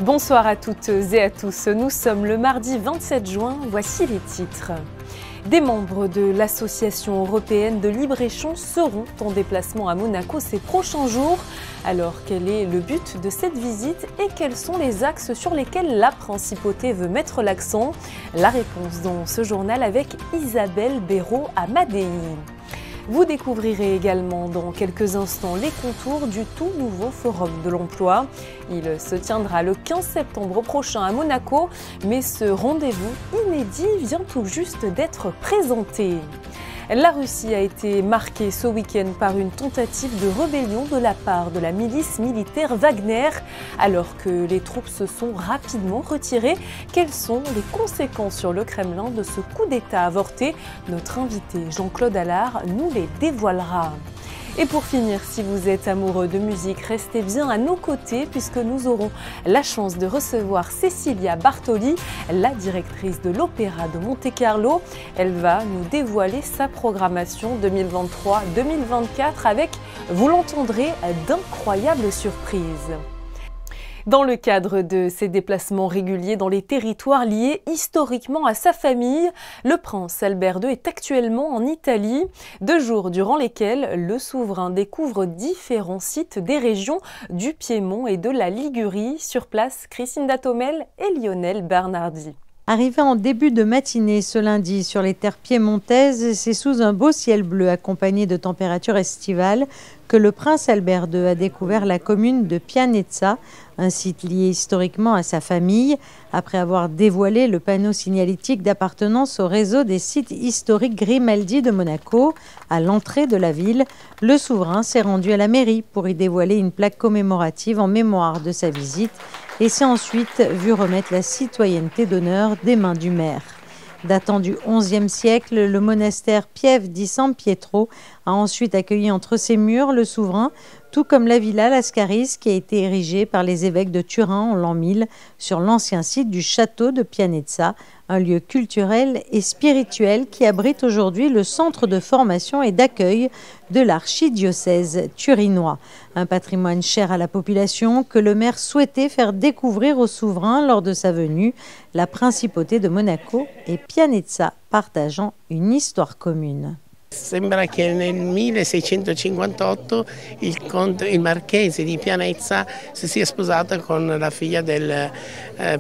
Bonsoir à toutes et à tous, nous sommes le mardi 27 juin, voici les titres. Des membres de l'Association européenne de libre-échange seront en déplacement à Monaco ces prochains jours. Alors quel est le but de cette visite et quels sont les axes sur lesquels la principauté veut mettre l'accent? La réponse dans ce journal avec Isabelle Béraud-Amadei. Vous découvrirez également dans quelques instants les contours du tout nouveau Forum de l'emploi. Il se tiendra le 15 septembre prochain à Monaco, mais ce rendez-vous inédit vient tout juste d'être présenté. La Russie a été marquée ce week-end par une tentative de rébellion de la part de la milice militaire Wagner. Alors que les troupes se sont rapidement retirées, quelles sont les conséquences sur le Kremlin de ce coup d'État avorté? Notre invité Jean-Claude Allard nous les dévoilera. Et pour finir, si vous êtes amoureux de musique, restez bien à nos côtés puisque nous aurons la chance de recevoir Cecilia Bartoli, la directrice de l'Opéra de Monte-Carlo. Elle va nous dévoiler sa programmation 2023-2024 avec, vous l'entendrez, d'incroyables surprises. Dans le cadre de ses déplacements réguliers dans les territoires liés historiquement à sa famille, le prince Albert II est actuellement en Italie, 2 jours durant lesquels le souverain découvre différents sites des régions du Piémont et de la Ligurie. Sur place, Christine Datomel et Lionel Bernardi. Arrivé en début de matinée ce lundi sur les terres piémontaises, c'est sous un beau ciel bleu accompagné de températures estivales que le prince Albert II a découvert la commune de Pianezza, un site lié historiquement à sa famille. Après avoir dévoilé le panneau signalétique d'appartenance au réseau des sites historiques Grimaldi de Monaco, à l'entrée de la ville, le souverain s'est rendu à la mairie pour y dévoiler une plaque commémorative en mémoire de sa visite et s'est ensuite vu remettre la citoyenneté d'honneur des mains du maire. Datant du XIe siècle, le monastère Pieve di San Pietro a ensuite accueilli entre ses murs le souverain, tout comme la Villa Lascaris qui a été érigée par les évêques de Turin en l'an 1000 sur l'ancien site du château de Pianezza, un lieu culturel et spirituel qui abrite aujourd'hui le centre de formation et d'accueil de l'archidiocèse turinois. Un patrimoine cher à la population que le maire souhaitait faire découvrir au souverain lors de sa venue, la principauté de Monaco et Pianezza partageant une histoire commune. Sembra che nel 1658 il marchese di Pianezza si sia sposato con la figlia del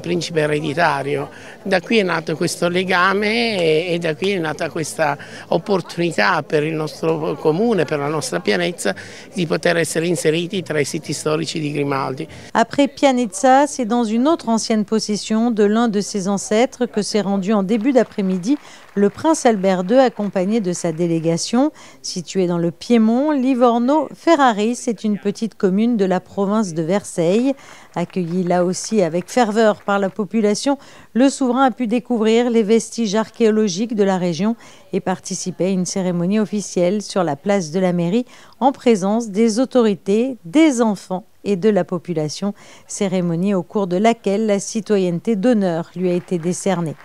principe ereditario. Da qui è nato questo legame e da qui è nata questa opportunità per il nostro comune, per la nostra Pianezza, di poter essere inseriti tra i siti storici di Grimaldi. Après Pianezza, c'est dans une autre ancienne possession de l'un de ses ancêtres que s'est rendu en début d'après-midi le prince Albert II accompagné de sa délégation. Située dans le Piémont, Livorno-Ferraris est une petite commune de la province de Verceil. Accueilli là aussi avec ferveur par la population, le souverain a pu découvrir les vestiges archéologiques de la région et participer à une cérémonie officielle sur la place de la mairie en présence des autorités, des enfants et de la population, cérémonie au cours de laquelle la citoyenneté d'honneur lui a été décernée.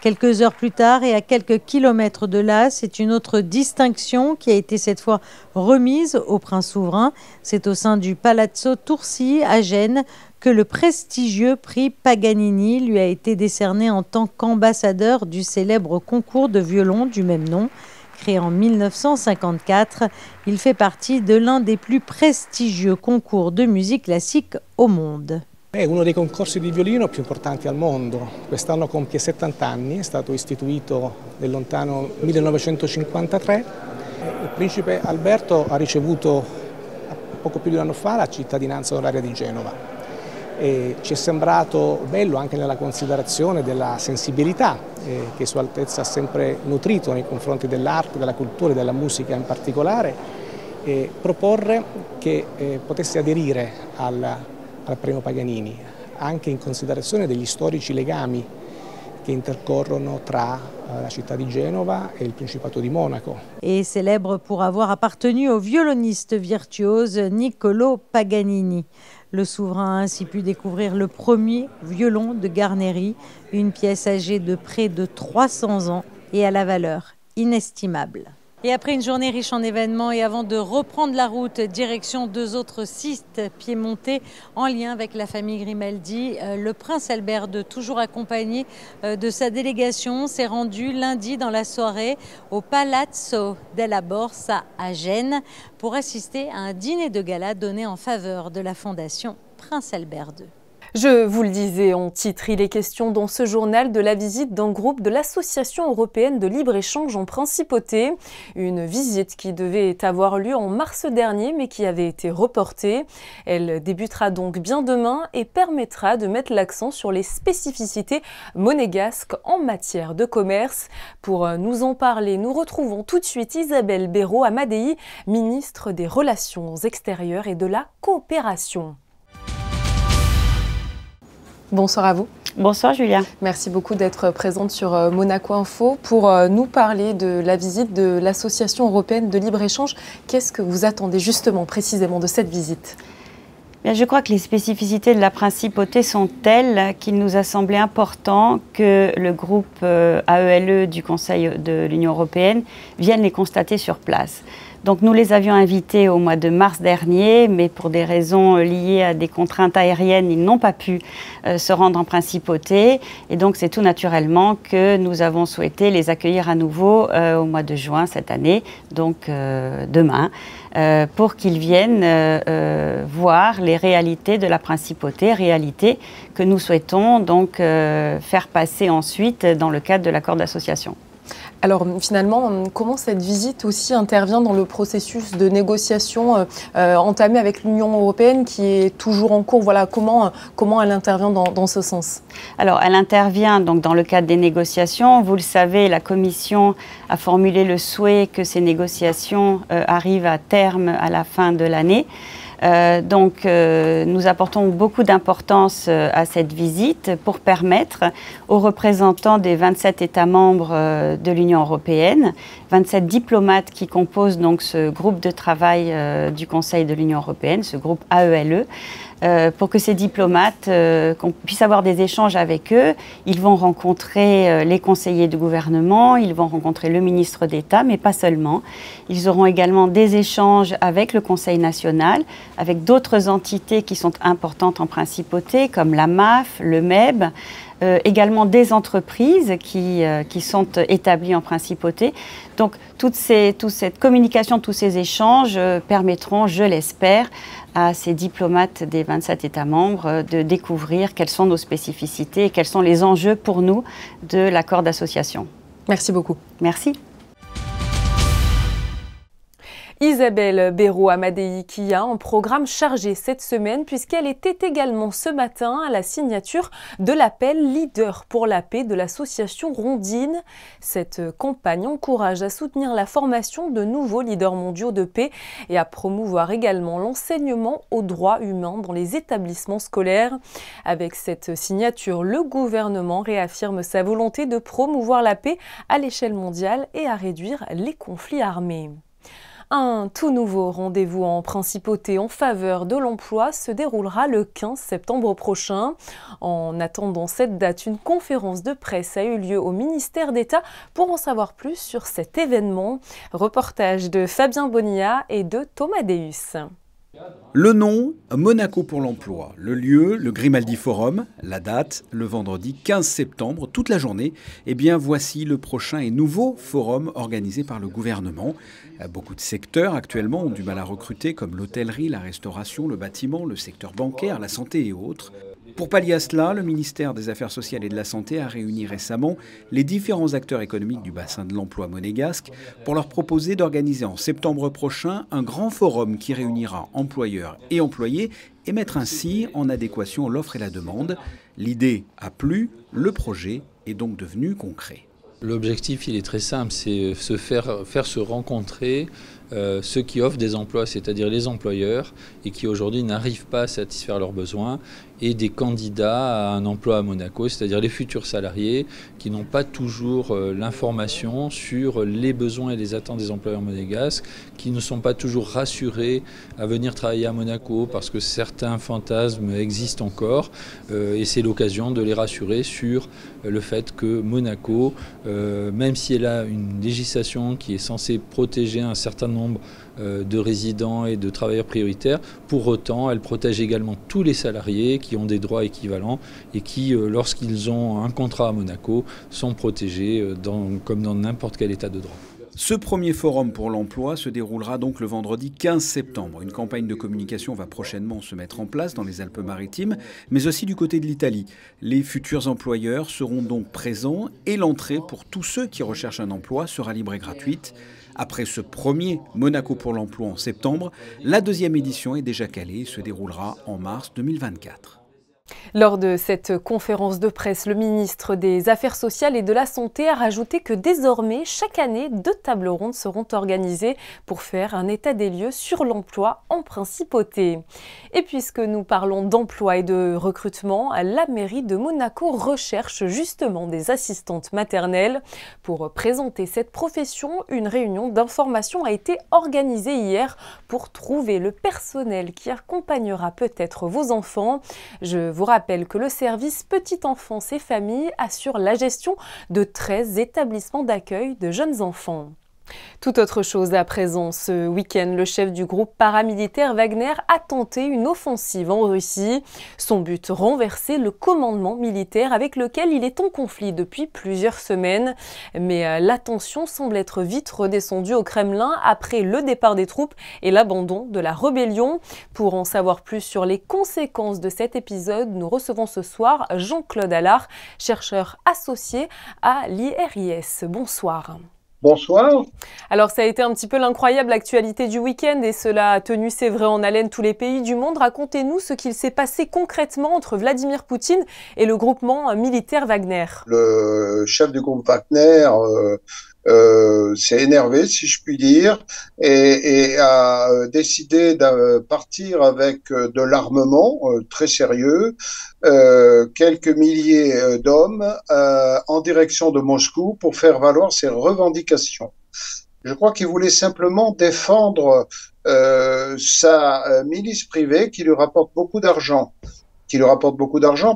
Quelques heures plus tard et à quelques kilomètres de là, c'est une autre distinction qui a été cette fois remise au prince souverain. C'est au sein du Palazzo Tursi à Gênes que le prestigieux prix Paganini lui a été décerné en tant qu'ambassadeur du célèbre concours de violon du même nom. Créé en 1954, il fait partie de l'un des plus prestigieux concours de musique classique au monde. È uno dei concorsi di violino più importanti al mondo. Quest'anno compie 70 anni, è stato istituito nel lontano 1953. Il principe Alberto ha ricevuto poco più di un anno fa la cittadinanza onoraria di Genova. E ci è sembrato bello anche nella considerazione della sensibilità che Sua Altezza ha sempre nutrito nei confronti dell'arte, della cultura e della musica in particolare, proporre che potesse aderire al premio Paganini, anche in considerazione degli storici legami che intercorrono tra la città di Genova et le Principato di Monaco. Et célèbre pour avoir appartenu au violoniste virtuose Niccolò Paganini. Le souverain a ainsi pu découvrir le premier violon de Garneri, une pièce âgée de près de 300 ans et à la valeur inestimable. Et après une journée riche en événements et avant de reprendre la route direction 2 autres sites piémontais en lien avec la famille Grimaldi, le prince Albert II, toujours accompagné de sa délégation, s'est rendu lundi dans la soirée au Palazzo della Borsa à Gênes pour assister à un dîner de gala donné en faveur de la fondation Prince Albert II. Je vous le disais en titre, il est question dans ce journal de la visite d'un groupe de l'Association européenne de libre-échange en Principauté. Une visite qui devait avoir lieu en mars dernier mais qui avait été reportée. Elle débutera donc bien demain et permettra de mettre l'accent sur les spécificités monégasques en matière de commerce. Pour nous en parler, nous retrouvons tout de suite Isabelle Béraud-Amadei, ministre des Relations extérieures et de la coopération. Bonsoir à vous. Bonsoir Julia. Merci beaucoup d'être présente sur Monaco Info pour nous parler de la visite de l'Association européenne de libre-échange. Qu'est-ce que vous attendez justement, précisément, de cette visite ? Bien, je crois que les spécificités de la principauté sont telles qu'il nous a semblé important que le groupe AELE du Conseil de l'Union européenne vienne les constater sur place. Donc nous les avions invités au mois de mars dernier, mais pour des raisons liées à des contraintes aériennes, ils n'ont pas pu se rendre en principauté. Et donc c'est tout naturellement que nous avons souhaité les accueillir à nouveau au mois de juin cette année, donc demain, pour qu'ils viennent voir les réalités de la principauté, réalités que nous souhaitons donc faire passer ensuite dans le cadre de l'accord d'association. Alors finalement, comment cette visite aussi intervient dans le processus de négociation entamé avec l'Union européenne qui est toujours en cours? Voilà, comment elle intervient dans ce sens? Alors elle intervient donc dans le cadre des négociations. Vous le savez, la Commission a formulé le souhait que ces négociations arrivent à terme à la fin de l'année. Nous apportons beaucoup d'importance à cette visite pour permettre aux représentants des 27 États membres de l'Union européenne, 27 diplomates qui composent donc ce groupe de travail du Conseil de l'Union européenne, ce groupe AELE, pour que ces diplomates, qu'on puisse avoir des échanges avec eux. Ils vont rencontrer les conseillers du gouvernement, ils vont rencontrer le ministre d'État, mais pas seulement. Ils auront également des échanges avec le Conseil national, avec d'autres entités qui sont importantes en principauté, comme la MAF, le MEB, également des entreprises qui sont établies en principauté. Donc toute cette communication, tous ces échanges permettront, je l'espère, à ces diplomates des 27 États membres de découvrir quelles sont nos spécificités et quels sont les enjeux pour nous de l'accord d'association. Merci beaucoup. Merci. Isabelle Béraud-Amadei qui a un programme chargé cette semaine puisqu'elle était également ce matin à la signature de l'appel Leader pour la paix de l'association Rondine. Cette campagne encourage à soutenir la formation de nouveaux leaders mondiaux de paix et à promouvoir également l'enseignement aux droits humains dans les établissements scolaires. Avec cette signature, le gouvernement réaffirme sa volonté de promouvoir la paix à l'échelle mondiale et à réduire les conflits armés. Un tout nouveau rendez-vous en principauté en faveur de l'emploi se déroulera le 15 septembre prochain. En attendant cette date, une conférence de presse a eu lieu au ministère d'État pour en savoir plus sur cet événement. Reportage de Fabien Bonilla et de Thomas Deus. Le nom, Monaco pour l'emploi. Le lieu, le Grimaldi Forum. La date, le vendredi 15 septembre, toute la journée. Eh bien, voici le prochain et nouveau forum organisé par le gouvernement. Beaucoup de secteurs actuellement ont du mal à recruter, comme l'hôtellerie, la restauration, le bâtiment, le secteur bancaire, la santé et autres. Pour pallier à cela, le ministère des Affaires sociales et de la Santé a réuni récemment les différents acteurs économiques du bassin de l'emploi monégasque pour leur proposer d'organiser en septembre prochain un grand forum qui réunira employeurs et employés et mettre ainsi en adéquation l'offre et la demande. L'idée a plu, le projet est donc devenu concret. L'objectif, il est très simple, c'est faire se rencontrer ceux qui offrent des emplois, c'est-à-dire les employeurs, et qui aujourd'hui n'arrivent pas à satisfaire leurs besoins, et des candidats à un emploi à Monaco, c'est-à-dire les futurs salariés qui n'ont pas toujours l'information sur les besoins et les attentes des employeurs monégasques, qui ne sont pas toujours rassurés à venir travailler à Monaco parce que certains fantasmes existent encore, et c'est l'occasion de les rassurer sur le fait que Monaco, même si elle a une législation qui est censée protéger un certain nombre de résidents et de travailleurs prioritaires, pour autant elle protège également tous les salariés qui ont des droits équivalents et qui, lorsqu'ils ont un contrat à Monaco, sont protégés comme dans n'importe quel état de droit. Ce premier forum pour l'emploi se déroulera donc le vendredi 15 septembre. Une campagne de communication va prochainement se mettre en place dans les Alpes-Maritimes, mais aussi du côté de l'Italie. Les futurs employeurs seront donc présents et l'entrée pour tous ceux qui recherchent un emploi sera libre et gratuite. Après ce premier Monaco pour l'emploi en septembre, la deuxième édition est déjà calée et se déroulera en mars 2024. Lors de cette conférence de presse, le ministre des Affaires sociales et de la Santé a rajouté que désormais, chaque année, 2 tables rondes seront organisées pour faire un état des lieux sur l'emploi en principauté. Et puisque nous parlons d'emploi et de recrutement, la mairie de Monaco recherche justement des assistantes maternelles. Pour présenter cette profession, une réunion d'information a été organisée hier pour trouver le personnel qui accompagnera peut-être vos enfants. Je vous rappelle que le service Petite Enfance et Famille assure la gestion de 13 établissements d'accueil de jeunes enfants. Tout autre chose à présent, ce week-end, le chef du groupe paramilitaire Wagner a tenté une offensive en Russie. Son but, renverser le commandement militaire avec lequel il est en conflit depuis plusieurs semaines. Mais la tension semble être vite redescendue au Kremlin après le départ des troupes et l'abandon de la rébellion. Pour en savoir plus sur les conséquences de cet épisode, nous recevons ce soir Jean-Claude Allard, chercheur associé à l'IRIS. Bonsoir. Bonsoir. Alors ça a été un petit peu l'incroyable actualité du week-end et cela a tenu, c'est vrai, en haleine tous les pays du monde. Racontez-nous ce qu'il s'est passé concrètement entre Vladimir Poutine et le groupement militaire Wagner. Le chef du groupe Wagner s'est énervé, si je puis dire, et a décidé de partir avec de l'armement très sérieux, quelques milliers d'hommes en direction de Moscou pour faire valoir ses revendications. Je crois qu'il voulait simplement défendre sa milice privée qui lui rapporte beaucoup d'argent.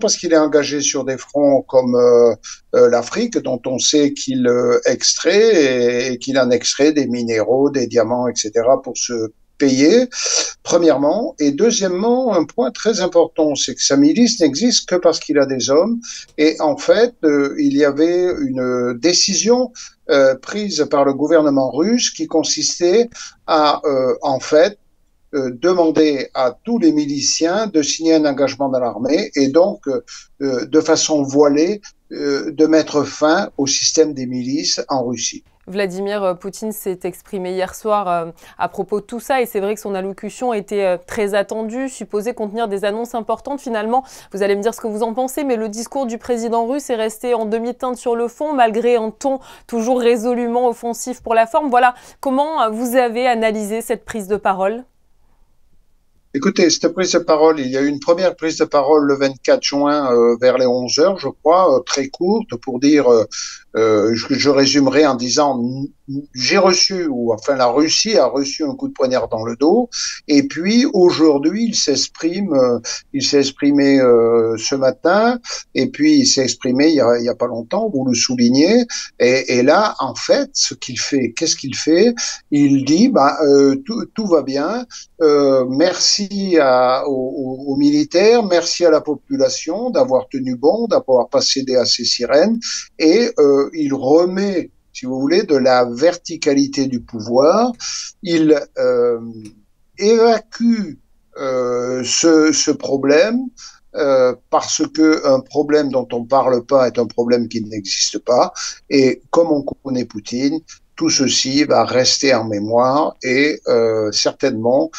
Parce qu'il est engagé sur des fronts comme l'Afrique, dont on sait qu'il extrait et qu'il en extrait des minéraux, des diamants, etc. pour se payer, premièrement. Et deuxièmement, un point très important, c'est que sa milice n'existe que parce qu'il a des hommes. Et en fait, il y avait une décision prise par le gouvernement russe qui consistait à, en fait, demander à tous les miliciens de signer un engagement dans l'armée et donc de façon voilée de mettre fin au système des milices en Russie. Vladimir Poutine s'est exprimé hier soir à propos de tout ça et c'est vrai que son allocution était très attendue, supposée contenir des annonces importantes. Finalement, vous allez me dire ce que vous en pensez, mais le discours du président russe est resté en demi-teinte sur le fond, malgré un ton toujours résolument offensif pour la forme. Voilà, comment vous avez analysé cette prise de parole ? Écoutez, cette prise de parole, il y a eu une première prise de parole le 24 juin vers les 11 heures, je crois, très courte, pour dire, je résumerai en disant, j'ai reçu, ou enfin la Russie a reçu un coup de poignard dans le dos, et puis aujourd'hui il s'est exprimé ce matin, et puis il s'est exprimé il y a pas longtemps, vous le soulignez, et là, en fait, ce qu'il fait, qu'est-ce qu'il fait? Il dit, tout va bien, merci aux militaires, merci à la population d'avoir tenu bon, d'avoir pas cédé à ces sirènes, et il remet, si vous voulez, de la verticalité du pouvoir. Il évacue ce problème parce que un problème dont on parle pas est un problème qui n'existe pas. Et comme on connaît Poutine, tout ceci va rester en mémoire et certainement,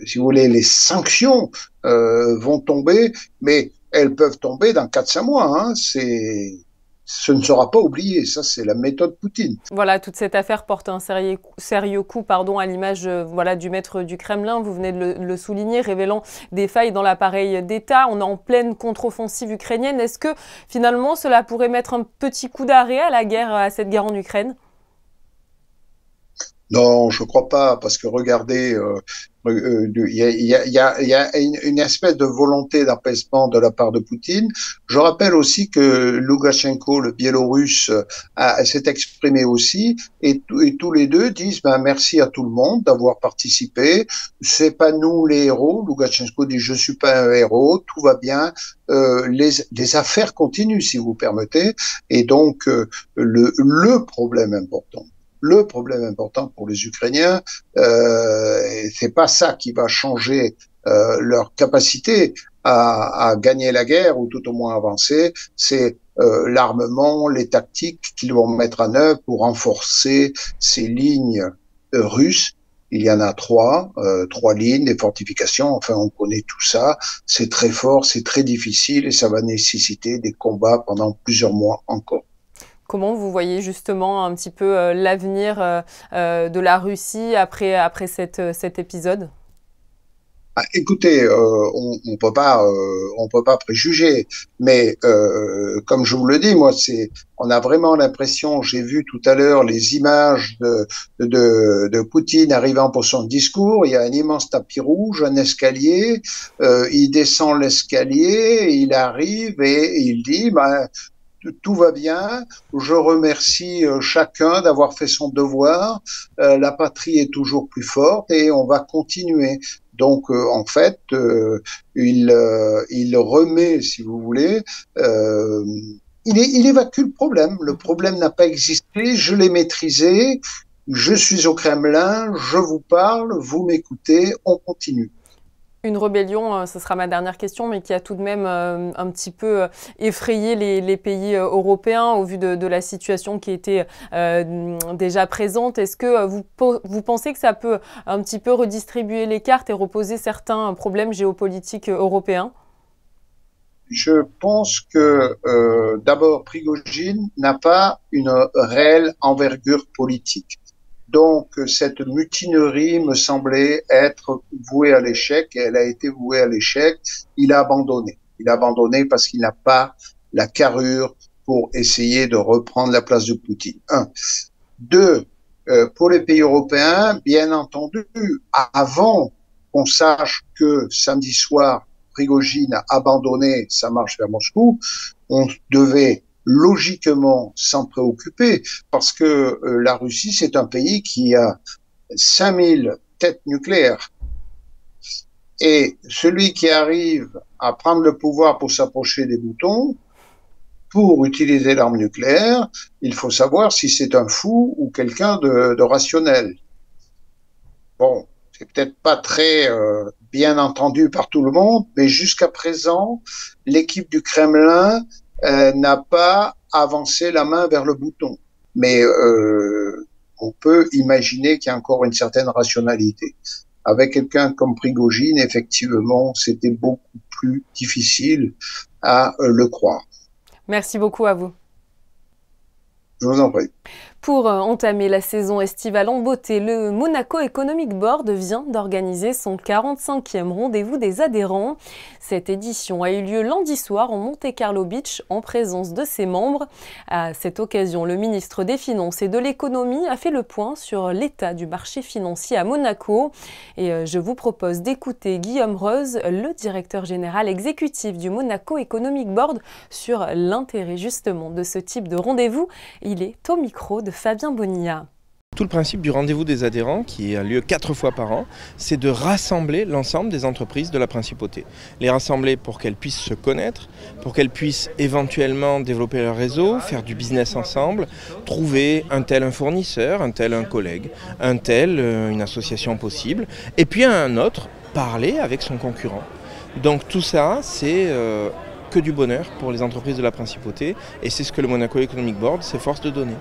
si vous voulez, les sanctions vont tomber, mais elles peuvent tomber dans 4-5 mois. Hein. ce ne sera pas oublié. Ça, c'est la méthode Poutine. Voilà, toute cette affaire porte un sérieux coup à l'image voilà, du maître du Kremlin. Vous venez de le souligner, révélant des failles dans l'appareil d'État. On est en pleine contre-offensive ukrainienne. Est-ce que finalement cela pourrait mettre un petit coup d'arrêt à cette guerre en Ukraine? Non, je crois pas, parce que regardez, il y a une espèce de volonté d'apaisement de la part de Poutine. Je rappelle aussi que Loukachenko, le Biélorusse, s'est exprimé aussi, et tous les deux disent merci à tout le monde d'avoir participé. C'est pas nous les héros. Loukachenko dit je suis pas un héros, tout va bien. Les affaires continuent, si vous permettez, et donc le problème important. Le problème important pour les Ukrainiens, c'est pas ça qui va changer leur capacité à gagner la guerre ou tout au moins avancer, c'est l'armement, les tactiques qu'ils vont mettre en œuvre pour renforcer ces lignes russes. Il y en a trois lignes, des fortifications, enfin on connaît tout ça, c'est très fort, c'est très difficile et ça va nécessiter des combats pendant plusieurs mois encore. Comment vous voyez justement un petit peu l'avenir de la Russie après cet épisode? Écoutez, on peut pas préjuger, mais comme je vous le dis, moi, on a vraiment l'impression. J'ai vu tout à l'heure les images de Poutine arrivant pour son discours. Il y a un immense tapis rouge, un escalier. Il descend l'escalier, il arrive et il dit, tout va bien, je remercie chacun d'avoir fait son devoir, la patrie est toujours plus forte et on va continuer. Donc en fait, il remet, si vous voulez, il évacue le problème n'a pas existé, je l'ai maîtrisé, je suis au Kremlin, je vous parle, vous m'écoutez, on continue. Une rébellion, ce sera ma dernière question, mais qui a tout de même un petit peu effrayé les pays européens au vu de la situation qui était déjà présente. Est-ce que vous pensez que ça peut un petit peu redistribuer les cartes et reposer certains problèmes géopolitiques européens? Je pense que d'abord, Prigojine n'a pas une réelle envergure politique. Donc, cette mutinerie me semblait être vouée à l'échec et elle a été vouée à l'échec. Il a abandonné. Il a abandonné parce qu'il n'a pas la carrure pour essayer de reprendre la place de Poutine. 1. 2. Pour les pays européens, bien entendu, avant qu'on sache que samedi soir, Prigojine a abandonné sa marche vers Moscou, on devait logiquement s'en préoccuper parce que la Russie, c'est un pays qui a 5000 têtes nucléaires. Et celui qui arrive à prendre le pouvoir pour s'approcher des boutons, pour utiliser l'arme nucléaire, il faut savoir si c'est un fou ou quelqu'un de rationnel. Bon, c'est peut-être pas très bien entendu par tout le monde, mais jusqu'à présent, l'équipe du Kremlin n'a pas avancé la main vers le bouton. Mais on peut imaginer qu'il y a encore une certaine rationalité. Avec quelqu'un comme Prigojine, effectivement, c'était beaucoup plus difficile à le croire. Merci beaucoup à vous. Je vous en prie. Pour entamer la saison estivale en beauté, le Monaco Economic Board vient d'organiser son 45e rendez-vous des adhérents. Cette édition a eu lieu lundi soir en Monte-Carlo Beach en présence de ses membres. À cette occasion, le ministre des Finances et de l'Économie a fait le point sur l'état du marché financier à Monaco. Et je vous propose d'écouter Guillaume Reuze, le directeur général exécutif du Monaco Economic Board, sur l'intérêt justement de ce type de rendez-vous. Il est au micro de Fabien Bonilla. Tout le principe du rendez-vous des adhérents, qui a lieu 4 fois par an, c'est de rassembler l'ensemble des entreprises de la principauté. Les rassembler pour qu'elles puissent se connaître, pour qu'elles puissent éventuellement développer leur réseau, faire du business ensemble, trouver un tel un fournisseur, un tel un collègue, un tel une association possible, et puis un autre parler avec son concurrent. Donc tout ça, c'est que du bonheur pour les entreprises de la principauté, et c'est ce que le Monaco Economic Board s'efforce de donner.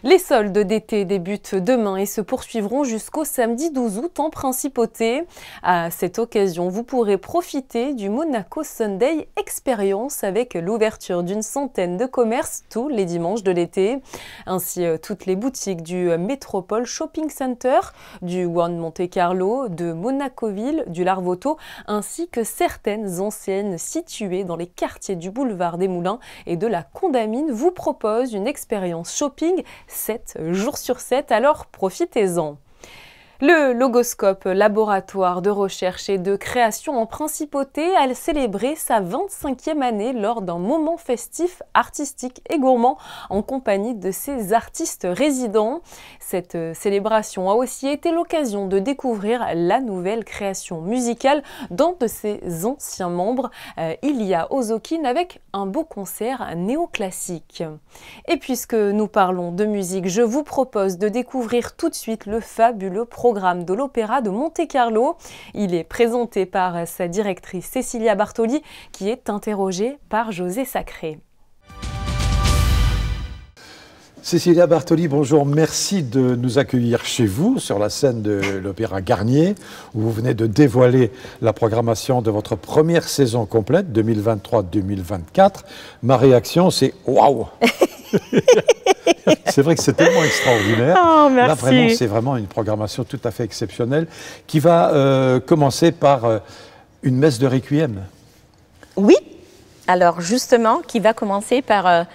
Les soldes d'été débutent demain et se poursuivront jusqu'au samedi 12 août en Principauté. À cette occasion, vous pourrez profiter du Monaco Sunday Experience avec l'ouverture d'une centaine de commerces tous les dimanches de l'été. Ainsi, toutes les boutiques du Métropole Shopping Center, du One Monte Carlo, de Monacoville, du Larvoto, ainsi que certaines enseignes situées dans les quartiers du boulevard des Moulins et de la Condamine vous proposent une expérience shopping 7 jours sur 7, alors profitez-en. Le Logoscope, laboratoire de recherche et de création en Principauté, a célébré sa 25e année lors d'un moment festif, artistique et gourmand en compagnie de ses artistes résidents. Cette célébration a aussi été l'occasion de découvrir la nouvelle création musicale d'un de ses anciens membres, Ilya Ozokin, avec un beau concert néoclassique. Et puisque nous parlons de musique, je vous propose de découvrir tout de suite le fabuleux programme de l'Opéra de Monte-Carlo. Il est présenté par sa directrice Cecilia Bartoli, qui est interrogée par José Sacré. Cecilia Bartoli, bonjour. Merci de nous accueillir chez vous, sur la scène de l'Opéra Garnier, où vous venez de dévoiler la programmation de votre première saison complète, 2023-2024. Ma réaction, c'est « Waouh !» C'est vrai que c'est tellement extraordinaire. Oh, merci. Là, vraiment, c'est vraiment une programmation tout à fait exceptionnelle qui va commencer par une messe de Requiem. Oui, alors justement, qui va commencer par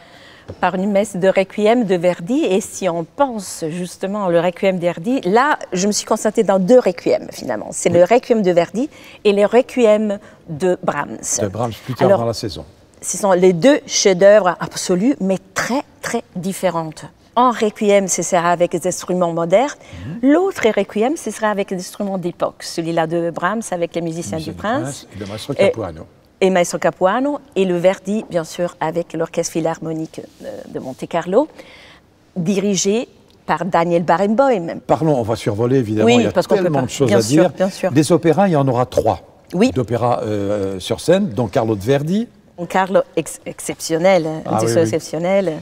une messe de Requiem de Verdi. Et si on pense justement le Requiem de Verdi, là, je me suis concentrée dans deux Requiem finalement. C'est le Requiem de Verdi et le Requiem de Brahms. De Brahms, plus tard dans la saison. Ce sont les deux chefs-d'œuvre absolus, mais très, très différentes. En Requiem, ce sera avec des instruments modernes. L'autre Requiem, ce sera avec des instruments d'époque. Celui-là de Brahms avec les musiciens du Prince. Et le maestro Capuano. Et maestro Capuano. Et le Verdi, bien sûr, avec l'Orchestre Philharmonique de Monte-Carlo, dirigé par Daniel Barenboim. Parlons, on va survoler évidemment, oui, il y a tellement de choses à dire. Bien sûr. Des opéras, il y en aura 3. Oui. D'opéras sur scène, dont Carlo de Verdi. Carlo exceptionnel, exceptionnel.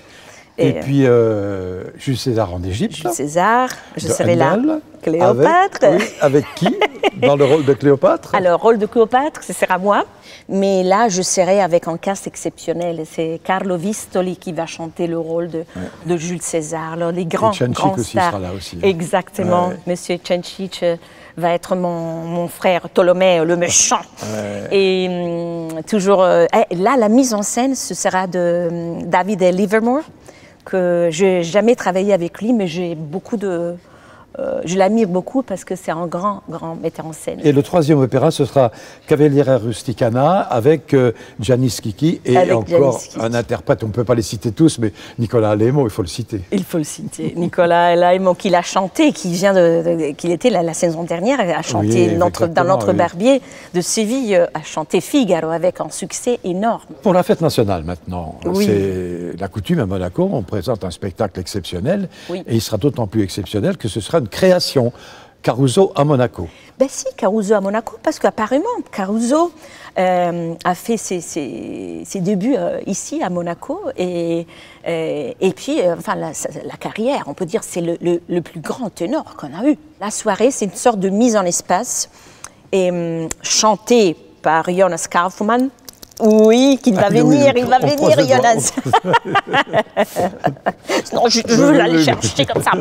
Et puis Jules César en Égypte. Jules César, je serai là. Cléopâtre. Avec qui dans le rôle de Cléopâtre? Alors, le rôle de Cléopâtre, ce sera moi. Mais là, je serai avec un cast exceptionnel. C'est Carlo Vistoli qui va chanter le rôle de Jules César. Alors, les grands stars. Aussi sera là aussi. Exactement. Monsieur Cencic va être mon frère Tolomeo, le méchant. Et toujours, là, la mise en scène, ce sera de David Livermore, que je n'ai jamais travaillé avec lui, mais j'ai beaucoup de... je l'admire beaucoup parce que c'est un grand, grand metteur en scène. Et le troisième opéra, ce sera Cavaliera Rusticana avec Gianni Schicchi et avec encore un interprète, on ne peut pas les citer tous, mais Nicolas Alaimo, il faut le citer. Il faut le citer. Nicolas Alaimo, qui l'a chanté, qui était la saison dernière, a chanté dans Notre Barbier de Séville, a chanté Figaro avec un succès énorme. Pour la fête nationale maintenant, c'est la coutume à Monaco, on présente un spectacle exceptionnel, et il sera d'autant plus exceptionnel que ce sera une création, Caruso à Monaco. Ben si, Caruso à Monaco, parce qu'apparemment, Caruso a fait ses débuts ici à Monaco, et puis, enfin, la carrière, on peut dire, c'est le plus grand ténor qu'on a eu. La soirée, c'est une sorte de mise en espace, et chantée par Jonas Kaufmann. Oui, il va venir, Jonas. Non, je veux l'aller chercher comme ça.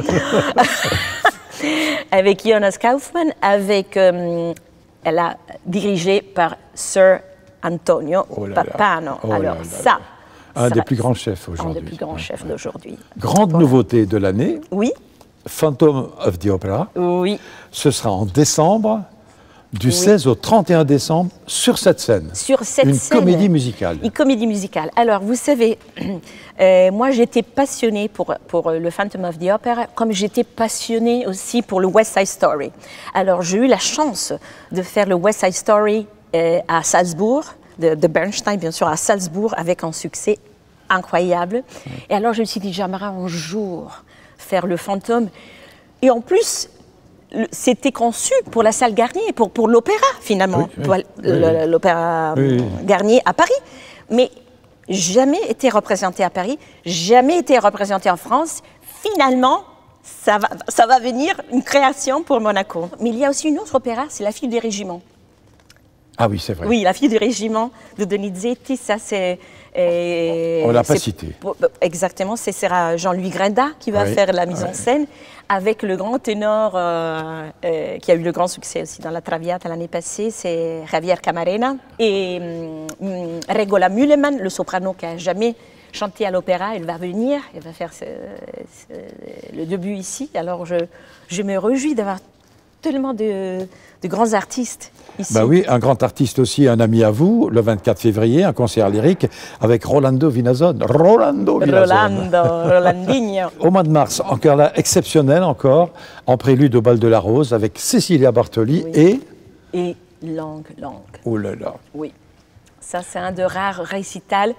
Avec Jonas Kaufmann, elle a dirigé par Sir Antonio Pappano. Alors ça, un des plus grands chefs aujourd'hui. Un des plus grands chefs d'aujourd'hui. Grande nouveauté de l'année. Oui. Phantom of the Opera. Oui. Ce sera en décembre. Du 16 au 31 décembre, sur cette scène. Sur cette scène. Une comédie musicale. Une comédie musicale. Alors, vous savez, moi, j'étais passionnée pour le Phantom of the Opera, comme j'étais passionnée aussi pour le West Side Story. Alors, j'ai eu la chance de faire le West Side Story à Salzbourg, de Bernstein, bien sûr, à Salzbourg, avec un succès incroyable. Et alors, je me suis dit, j'aimerais un jour faire le Fantôme. Et en plus, c'était conçu pour la salle Garnier, pour l'opéra finalement, l'opéra Garnier à Paris. Mais jamais été représenté à Paris, jamais été représenté en France. finalement, ça va venir une création pour Monaco. Mais il y a aussi une autre opéra, c'est La fille du régiment. Ah oui, c'est vrai. Oui, La fille du régiment de Donizetti, ça c'est... On ne l'a pas cité. Exactement, ce sera Jean-Louis Grinda qui va faire la mise en scène, avec le grand ténor qui a eu le grand succès aussi dans la Traviata l'année passée, c'est Javier Camarena. Et Regola Müllemann, le soprano qui n'a jamais chanté à l'opéra, elle va venir, elle va faire le début ici. Alors je me réjouis d'avoir tellement de grands artistes ici. Bah oui, un grand artiste aussi, un ami à vous, le 24 février, un concert lyrique avec Rolando Villazon. Rolandinho. Au mois de mars, encore là, exceptionnel encore, en prélude au bal de la Rose avec Cecilia Bartoli et Lang Lang. Oh là là. Oui, ça c'est un de rares récitals.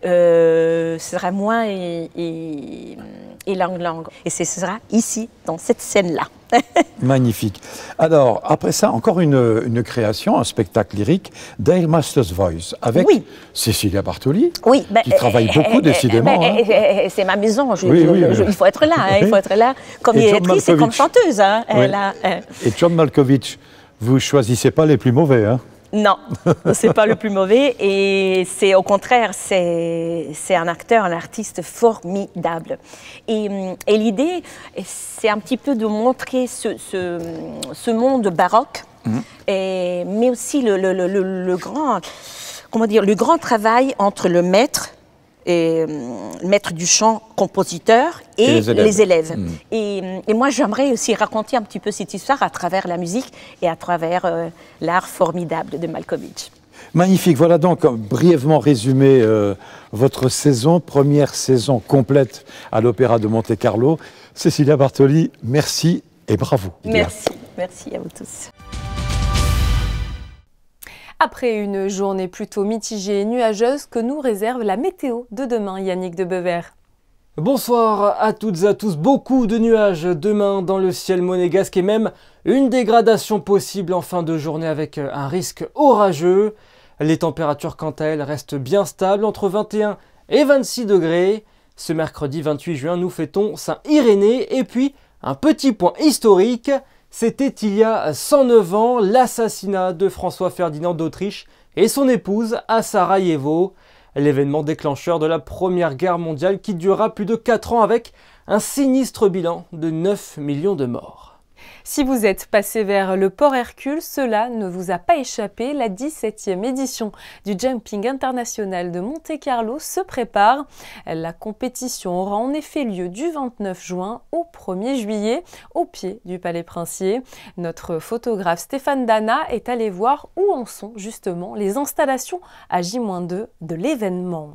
Ce sera moi et Lang Lang. Et ce sera ici, dans cette scène-là. Magnifique. Alors, après ça, encore une création, un spectacle lyrique, Dale Masters Voice, avec Cecilia Bartoli, qui travaille beaucoup, décidément. C'est ma maison, il faut être là, il faut être là, comme directrice et comme chanteuse. Hein, Et John Malkovich, vous choisissez pas les plus mauvais, hein? Non, c'est pas le plus mauvais, et c'est au contraire, c'est un acteur, un artiste formidable. Et l'idée, c'est un petit peu de montrer ce monde baroque, mais aussi le grand travail entre le maître du chant, compositeur et les élèves. Et moi, j'aimerais aussi raconter un petit peu cette histoire à travers la musique et à travers l'art formidable de Malkovich. Magnifique. Voilà donc brièvement résumé votre saison, première saison complète à l'Opéra de Monte-Carlo. Cecilia Bartoli, merci et bravo. Merci, merci à vous tous. Après une journée plutôt mitigée et nuageuse, que nous réserve la météo de demain, Yannick de Bever? Bonsoir à toutes et à tous. Beaucoup de nuages demain dans le ciel monégasque et même une dégradation possible en fin de journée avec un risque orageux. Les températures, quant à elles, restent bien stables entre 21 et 26 degrés. Ce mercredi 28 juin, nous fêtons Saint-Irénée. Et puis, un petit point historique. C'était il y a 109 ans l'assassinat de François-Ferdinand d'Autriche et son épouse à Sarajevo. L'événement déclencheur de la Première Guerre mondiale qui durera plus de 4 ans avec un sinistre bilan de 9 millions de morts. Si vous êtes passé vers le Port Hercule, cela ne vous a pas échappé. La 17e édition du Jumping International de Monte-Carlo se prépare. La compétition aura en effet lieu du 29 juin au 1er juillet au pied du Palais Princier. Notre photographe Stéphane Dana est allé voir où en sont justement les installations à J-2 de l'événement.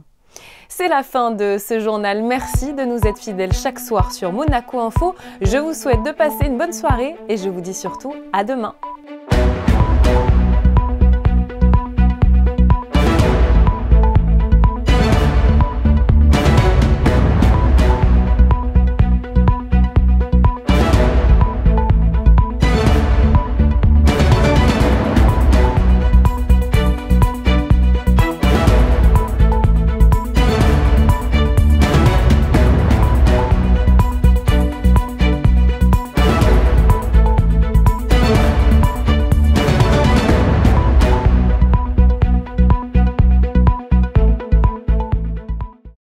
C'est la fin de ce journal. Merci de nous être fidèles chaque soir sur Monaco Info. Je vous souhaite de passer une bonne soirée et je vous dis surtout à demain.